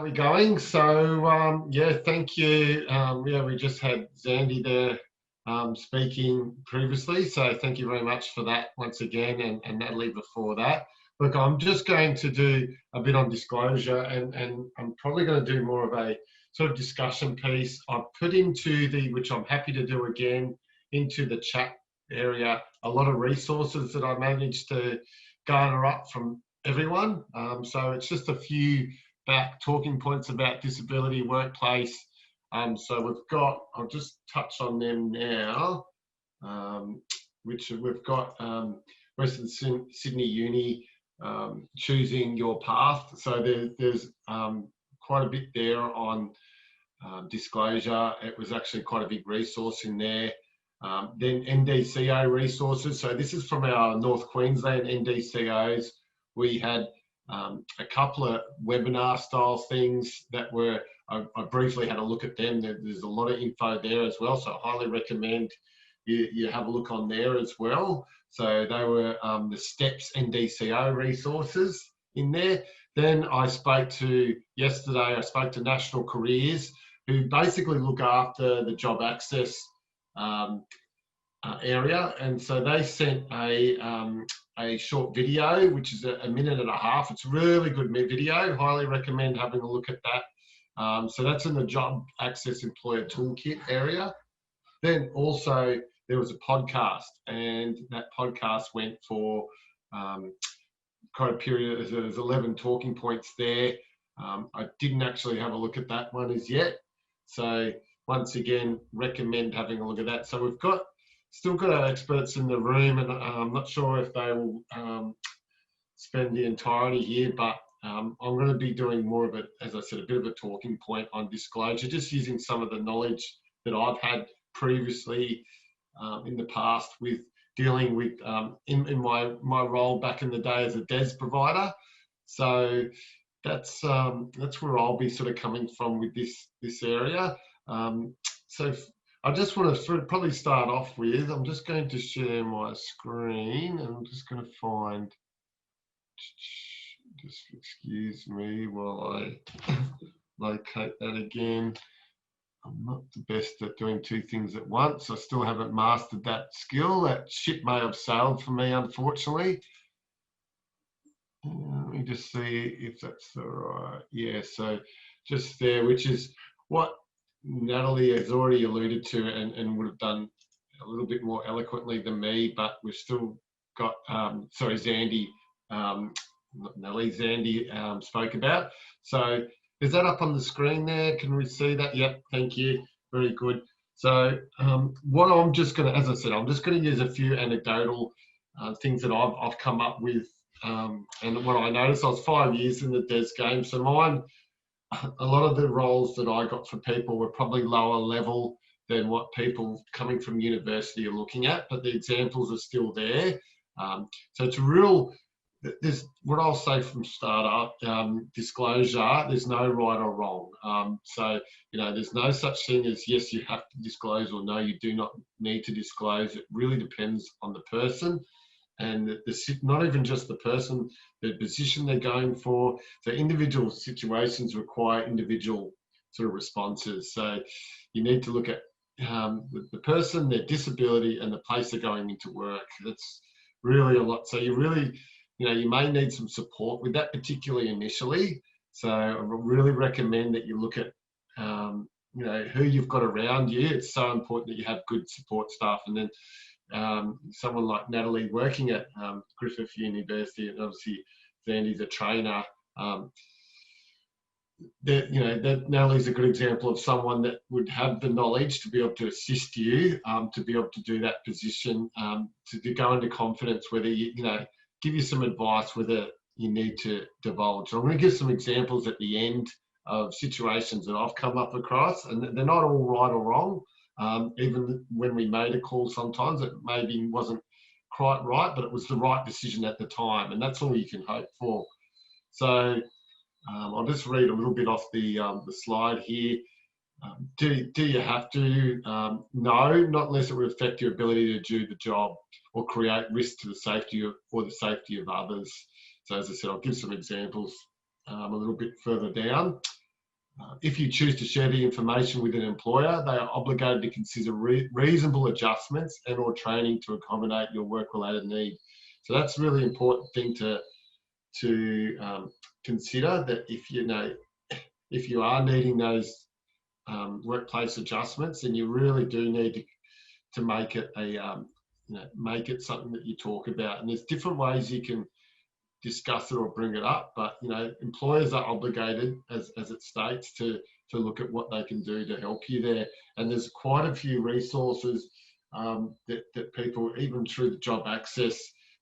we going? So, yeah, thank you. Yeah, we just had Zandy there speaking previously, so thank you very much for that once again, and Natalie before that. Look, I'm just going to do a bit on disclosure, and I'm probably going to do more of a sort of discussion piece. I've put into which I'm happy to do again, into the chat area, a lot of resources that I managed to garner up from everyone. So it's just a few back talking points about disability workplace. So we've got, I'll just touch on them now, which we've got Western Sydney Uni, choosing your path. So there's quite a bit there on disclosure. It was actually quite a big resource in there. Then NDCO resources. So this is from our North Queensland NDCOs. We had a couple of webinar style things that were, I briefly had a look at them. There's a lot of info there as well. So I highly recommend you have a look on there as well. So they were the STEPS NDCO resources in there. Then yesterday I spoke to National Careers, who basically look after the job access area, and so they sent a short video, which is a minute and a half. It's a really good video. Highly recommend having a look at that. So that's in the Job Access Employer Toolkit area. Then also there was a podcast, and that podcast went for quite a period. There's 11 talking points there. I didn't actually have a look at that one as yet. So once again, recommend having a look at that. So we've still got our experts in the room, and I'm not sure if they will spend the entirety here, but I'm going to be doing more of it, as I said, a bit of a talking point on disclosure, just using some of the knowledge that I've had previously in the past with dealing with in my role back in the day as a DES provider. So that's where I'll be sort of coming from with this area. So I just want to probably start off with, I'm just going to share my screen, and I'm just going to find, just excuse me while I locate that again. I'm not the best at doing two things at once. I still haven't mastered that skill. That ship may have sailed for me, unfortunately. Let me just see if that's the right, yeah, so just there, which is what Natalie has already alluded to and would have done a little bit more eloquently than me, but we've still got, sorry, Zandy, not Natalie, Zandy spoke about. So is that up on the screen there? Can we see that? Yep, thank you, very good. So what I'm just gonna, as I said, I'm just gonna use a few anecdotal things that I've come up with, and what I noticed, I was 5 years in the DES game, so mine, a lot of the roles that I got for people were probably lower level than what people coming from university are looking at, but the examples are still there. So it's a real, there's what I'll say from start up, disclosure, there's no right or wrong. So, you know, there's no such thing as yes, you have to disclose, or no, you do not need to disclose. It really depends on the person. And not even just the person, the position they're going for. So individual situations require individual sort of responses. So you need to look at the person, their disability, and the place they're going into work. That's really a lot. So you really, you know, you may need some support with that, particularly initially. So I really recommend that you look at, you know, who you've got around you. It's so important that you have good support staff. And then someone like Natalie working at Griffith University, and obviously Zandy's a trainer. You know, that Natalie's a good example of someone that would have the knowledge to be able to assist you, to be able to do that position, to go into confidence, whether you know, give you some advice whether you need to divulge. I'm going to give some examples at the end of situations that I've come up across, and they're not all right or wrong. Even when we made a call, sometimes it maybe wasn't quite right, but it was the right decision at the time, and that's all you can hope for. So I'll just read a little bit off the slide here. Do you have to? No, not unless it would affect your ability to do the job or create risk to the safety or the safety of others. So as I said, I'll give some examples a little bit further down. if you choose to share the information with an employer, they are obligated to consider reasonable adjustments and or training to accommodate your work-related need. So that's a really important thing to consider, that if you are needing those workplace adjustments, then you really do need to make it make it something that you talk about. And there's different ways you can discuss it or bring it up, but employers are obligated, as it states, to look at what they can do to help you there. And there's quite a few resources that people, even through the job access,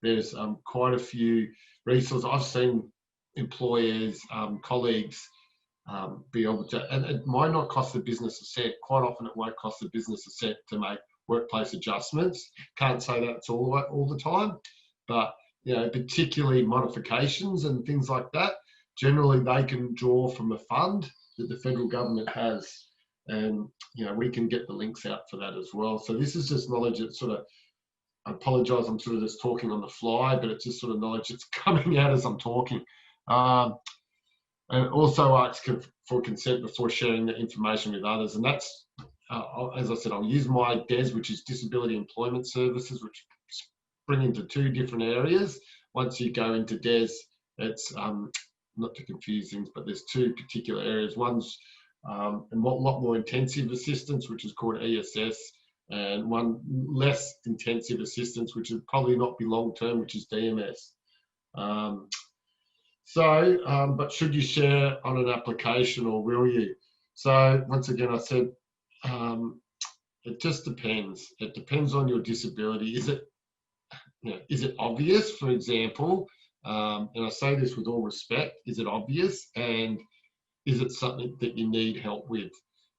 there's quite a few resources. I've seen employers, colleagues be able to, and it might not cost the business a cent. Quite often it won't cost the business a cent to make workplace adjustments. Can't say that it's all the time, but particularly modifications and things like that, generally they can draw from a fund that the federal government has, and we can get the links out for that as well. So this is just knowledge that sort of, I apologise, I'm sort of just talking on the fly, but it's just sort of knowledge that's coming out as I'm talking. And also ask for consent before sharing the information with others, and that's as I said, I'll use my DES, which is Disability Employment Services, which bring into two different areas. Once you go into DES, it's not to confuse things, but there's two particular areas. One's a lot more intensive assistance, which is called ESS, and one less intensive assistance, which would probably not be long term, which is DMS. But should you share on an application, or will you? So once again, I said it just depends. It depends on your disability. Is it obvious, for example? And I say this with all respect, is it obvious? And is it something that you need help with?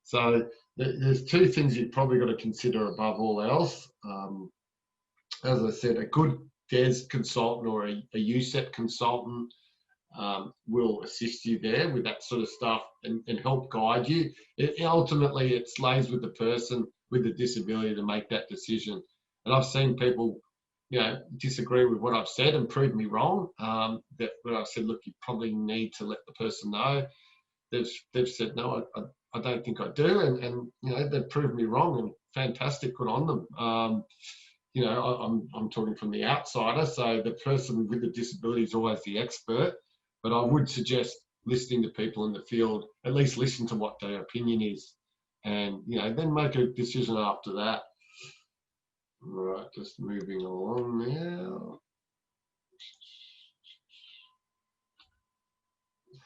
So there's two things you've probably got to consider above all else. As I said, a good DES consultant or a USEP consultant will assist you there with that sort of stuff and help guide you. Ultimately, it lays with the person with the disability to make that decision. And I've seen people disagree with what I've said and prove me wrong. That when I've said, look, you probably need to let the person know, they've said, no, I don't think I do. And they've proved me wrong, and fantastic, good on them. I'm talking from the outsider, so the person with the disability is always the expert, but I would suggest listening to people in the field, at least listen to what their opinion is, and then make a decision after that. Right, just moving along now.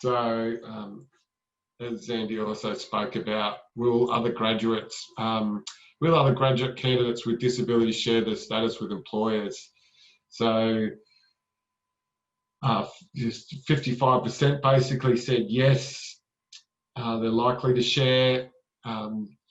So, as Andy also spoke about, will other graduate candidates with disabilities share their status with employers? So, just 55% basically said yes, they're likely to share.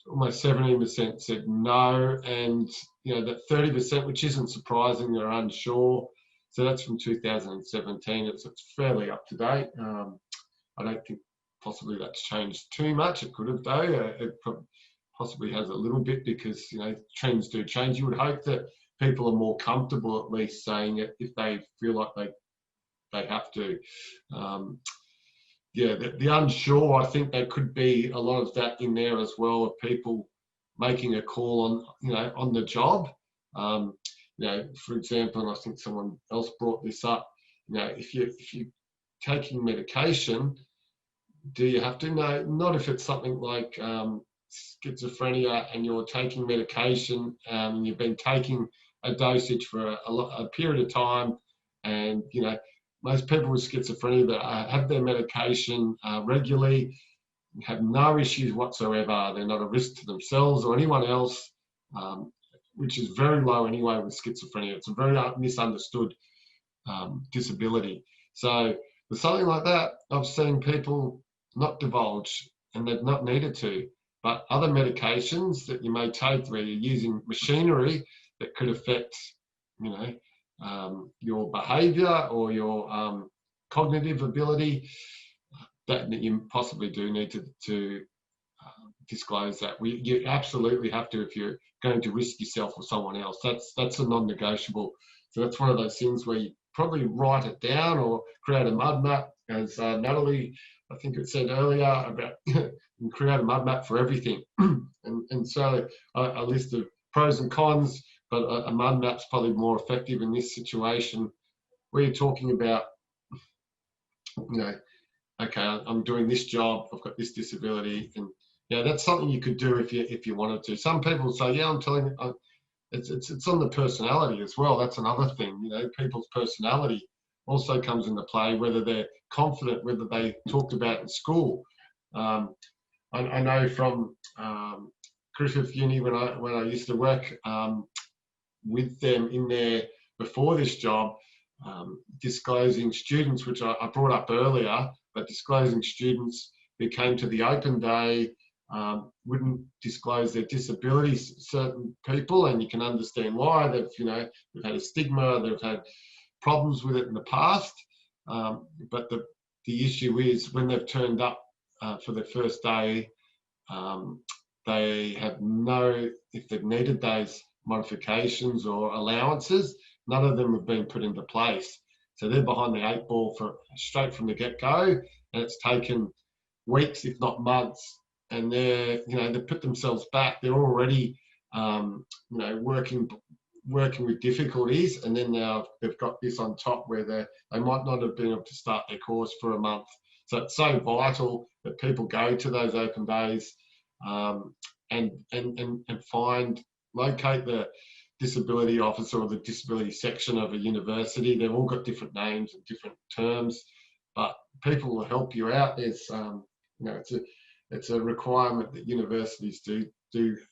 Almost 17% said no, and that 30%, which isn't surprising, they're unsure. So that's from 2017. It's fairly up to date. I don't think possibly that's changed too much. It could have though. It possibly has a little bit, because trends do change. You would hope that people are more comfortable at least saying it if they feel like they have to. The unsure, I think there could be a lot of that in there as well, of people making a call on on the job. For example, and I think someone else brought this up, if you're taking medication, do you have to? No, not if it's something like schizophrenia and you're taking medication, and you've been taking a dosage for a period of time, and most people with schizophrenia that have their medication regularly have no issues whatsoever. They're not a risk to themselves or anyone else, which is very low anyway with schizophrenia. It's a very misunderstood disability. So with something like that, I've seen people not divulge, and they've not needed to. But other medications that you may take where you're using machinery that could affect, your behaviour or your cognitive ability, that you possibly do need to disclose that. You absolutely have to if you're going to risk yourself or someone else. That's a non-negotiable. So that's one of those things where you probably write it down or create a mud map, as Natalie I think it said earlier about and create a mud map for everything. and so a list of pros and cons, but a mud map's probably more effective in this situation where you're talking about, okay, I'm doing this job, I've got this disability, and that's something you could do if you wanted to. Some people say, yeah, I'm telling you, it's on the personality as well. That's another thing, people's personality also comes into play, whether they're confident, whether they talked about in school. I know from Griffith Uni when I used to work with them in there before this job, disclosing students, which I brought up earlier, but disclosing students who came to the open day wouldn't disclose their disabilities, certain people, and you can understand why. They've had a stigma, they've had problems with it in the past, but the issue is when they've turned up for their first day, they have if they've needed those modifications or allowances, none of them have been put into place. So they're behind the 8 ball straight from the get-go, and it's taken weeks, if not months, and they put themselves back. They're already working with difficulties, and then now they've got this on top where they might not have been able to start their course for a month. So it's so vital that people go to those open days and locate the disability officer or the disability section of a university. They've all got different names and different terms, but people will help you out. There's it's a requirement that universities do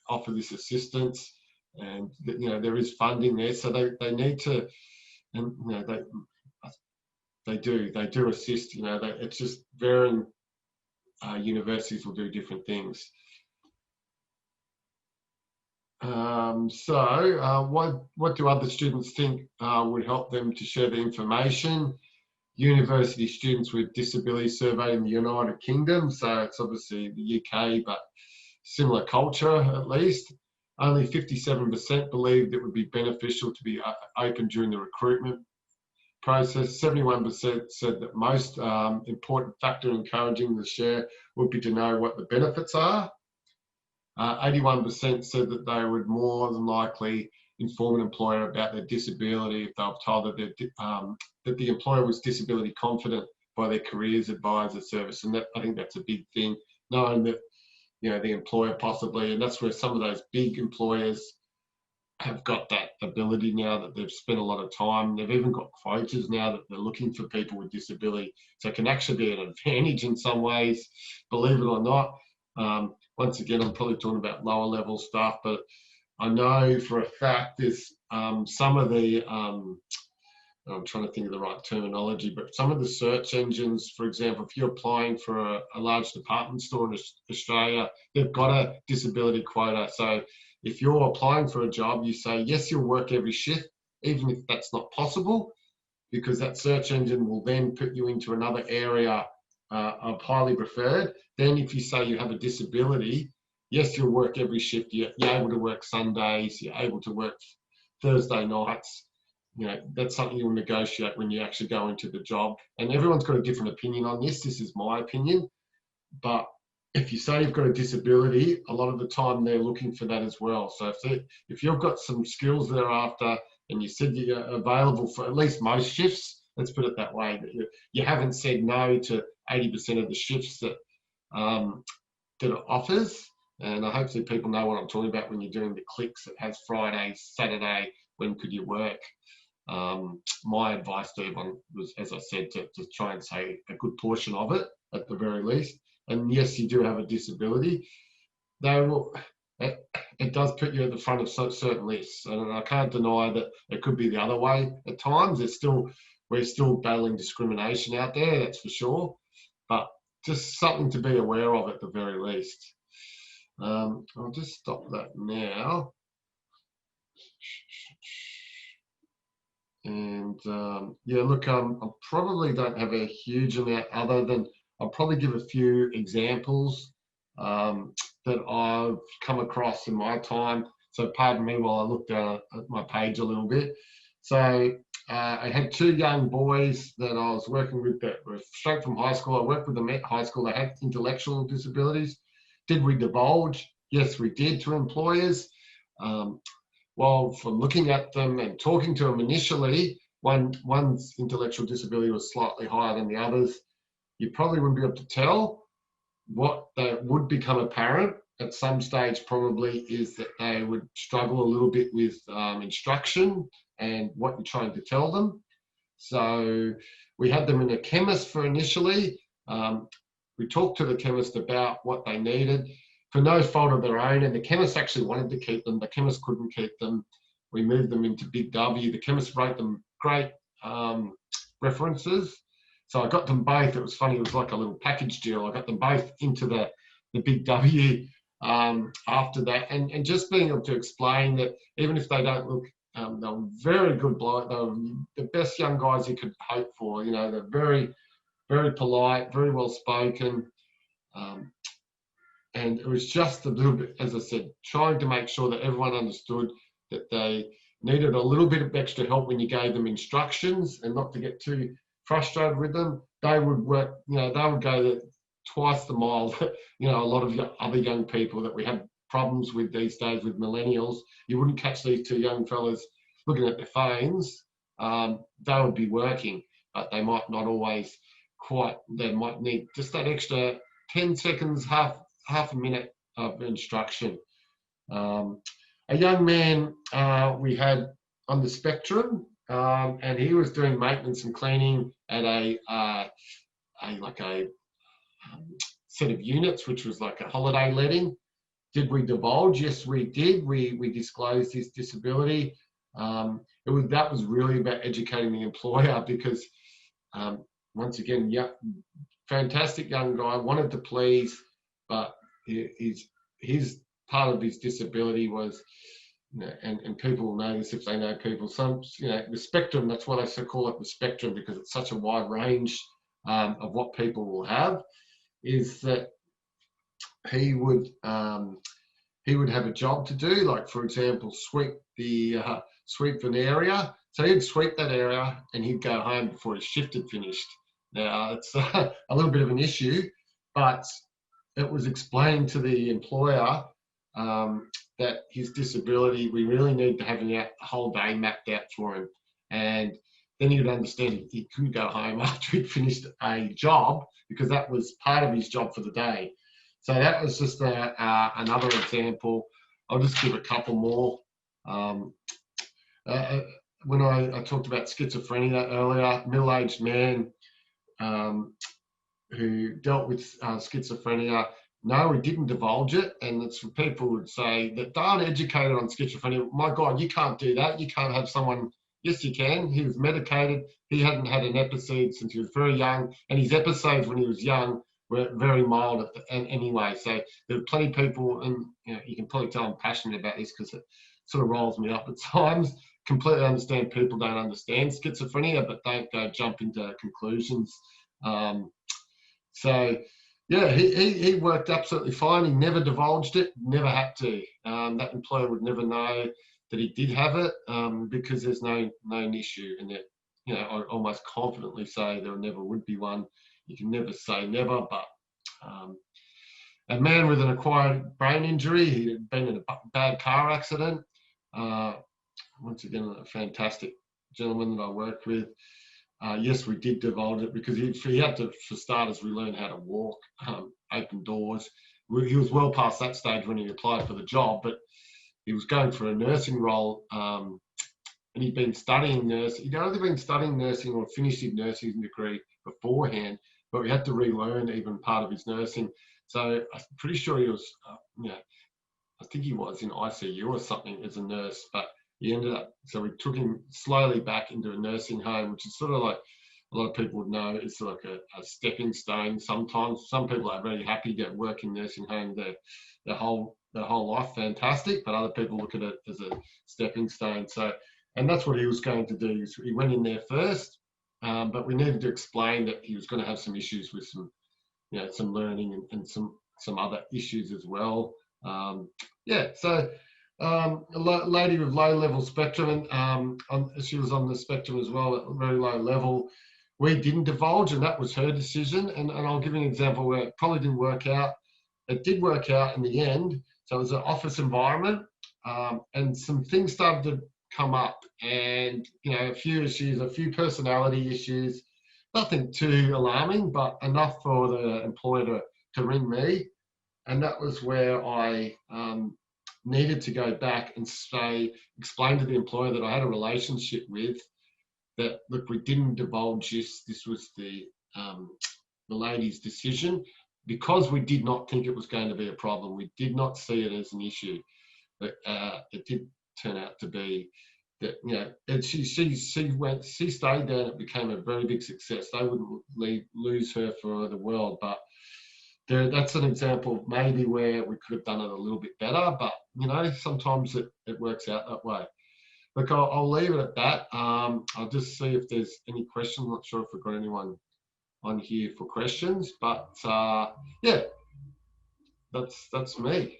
offer this assistance, and there is funding there, so they need to, and they do assist. It's just varying universities will do different things. What do other students think would help them to share the information? University students with disability survey in the United Kingdom, so it's obviously the UK, but similar culture at least. Only 57% believed it would be beneficial to be open during the recruitment process. 71% said that most important factor encouraging the share would be to know what the benefits are. 81% said that they would more than likely inform an employer about their disability if they were told that the employer was disability confident by their careers advisor service. And I think that's a big thing, knowing that the employer possibly, and that's where some of those big employers have got that ability now that they've spent a lot of time. They've even got quotas now that they're looking for people with disability. So it can actually be an advantage in some ways, believe it or not. Once again, I'm probably talking about lower level stuff, but I know for a fact there's some of the, I'm trying to think of the right terminology, but some of the search engines, for example, if you're applying for a large department store in Australia, they've got a disability quota. So if you're applying for a job, you say, yes, you'll work every shift, even if that's not possible, because that search engine will then put you into another area of highly preferred. Then if you say you have a disability, yes, you'll work every shift. You're able to work Sundays, you're able to work Thursday nights. That's something you'll negotiate when you actually go into the job. And everyone's got a different opinion on this. This is my opinion. But if you say you've got a disability, a lot of the time they're looking for that as well. So if you've got some skills thereafter and you said you're available for at least most shifts, let's put it that way, that you haven't said no to 80% of the shifts that it offers. And hopefully people know what I'm talking about when you're doing the clicks. It has Friday, Saturday, when could you work? My advice to everyone was, as I said, to try and say a good portion of it at the very least. And yes, you do have a disability. It does put you at the front of certain lists, and I can't deny that it could be the other way at times. We're still battling discrimination out there, that's for sure. But just something to be aware of at the very least. I'll just stop that now. And yeah, look, I probably don't have a huge amount other than I'll probably give a few examples that I've come across in my time. So pardon me while I look down at my page a little bit. So I had two young boys that I was working with that were straight from high school. I worked with them at high school. They had intellectual disabilities. Did we divulge? Yes, we did to employers. Well, from looking at them and talking to them initially, one's intellectual disability was slightly higher than the others. You probably wouldn't be able to tell. What that would become apparent at some stage probably is that they would struggle a little bit with instruction and what you're trying to tell them. So we had them in a chemist for initially. We talked to the chemist about what they needed for no fault of their own, and the chemist actually wanted to keep them. The chemist couldn't keep them. We moved them into Big W. The chemist wrote them great references. So I got them both. It was funny. It was like a little package deal. I got them both into the Big W after that, and just being able to explain that even if they don't look, they were very good bloke. They were the best young guys you could hope for. You know, they're very, very polite, very well spoken, and it was just a little bit, as I said, trying to make sure that everyone understood that they needed a little bit of extra help when you gave them instructions, and not to get too frustrated with them. They would work, you know, they would go twice the mile. You know, a lot of other young people that we have problems with these days with millennials, you wouldn't catch these two young fellas looking at their phones. They would be working, but they might not always quite, they might need just that extra 10 seconds, half a minute of instruction. A young man we had on the spectrum, and he was doing maintenance and cleaning at a set of units, which was like a holiday letting. Did we divulge? Yes, we did. We disclosed his disability. That was really about educating the employer, because once again, yeah, fantastic young guy, wanted to please, but his part of his disability was, you know, and people will know this if they know people, some, you know, the spectrum, that's why they call it the spectrum, because it's such a wide range of what people will have, is that he would have a job to do, like, for example, sweep an area. So he'd sweep that area and he'd go home before his shift had finished. Now, it's a little bit of an issue, but it was explained to the employer that his disability, we really need to have the whole day mapped out for him. And then he would understand he couldn't go home after he'd finished a job, because that was part of his job for the day. So that was just another example. I'll just give a couple more. When I talked about schizophrenia earlier, middle-aged man who dealt with schizophrenia. No, we didn't divulge it, and it's for people who would say that aren't educated on schizophrenia. My God, you can't do that. You can't have someone. Yes, you can. He was medicated. He hadn't had an episode since he was very young, and his episodes when he was young were very mild anyway. So there are plenty of people, and you know, you can probably tell I'm passionate about this because it sort of rolls me up at times. Completely understand people don't understand schizophrenia, but don't go jump into conclusions. So yeah, he worked absolutely fine. He never divulged it, never had to. That employer would never know that he did have it, because there's no issue, and that, you know, I almost confidently say there never would be one. You can never say never, but a man with an acquired brain injury, he had been in a bad car accident. Once again, a fantastic gentleman that I worked with. Yes, we did divulge it, because he had to, for starters, relearn how to walk, open doors. He was well past that stage when he applied for the job, but he was going for a nursing role, and he'd been studying nursing. He'd only been studying nursing or finished his nursing degree beforehand, but we had to relearn even part of his nursing. So I'm pretty sure he was, I think he was in ICU or something as a nurse, but he ended up, so we took him slowly back into a nursing home, which is sort of like, a lot of people would know, it's like a stepping stone. Sometimes some people are very happy to work in nursing home their whole life, fantastic, but other people look at it as a stepping stone. So, and that's what he was going to do. He went in there first, but we needed to explain that he was going to have some issues with some learning and some other issues as well. So A lady with low-level spectrum, and she was on the spectrum as well at a very low level. We didn't divulge, and that was her decision. And I'll give you an example where it probably didn't work out. It did work out in the end. So it was an office environment, and some things started to come up, and a few issues, a few personality issues. Nothing too alarming, but enough for the employer to ring me. And that was where I needed to go back and explain to the employer that I had a relationship with, that look, we didn't divulge this. This was the lady's decision, because we did not think it was going to be a problem. We did not see it as an issue, but it did turn out to be that, and she stayed there, and it became a very big success. They wouldn't lose her for the world, but that's an example of maybe where we could have done it a little bit better, but sometimes it works out that way. Look, I'll leave it at that. I'll just see if there's any questions. I'm not sure if we've got anyone on here for questions, but yeah, that's me.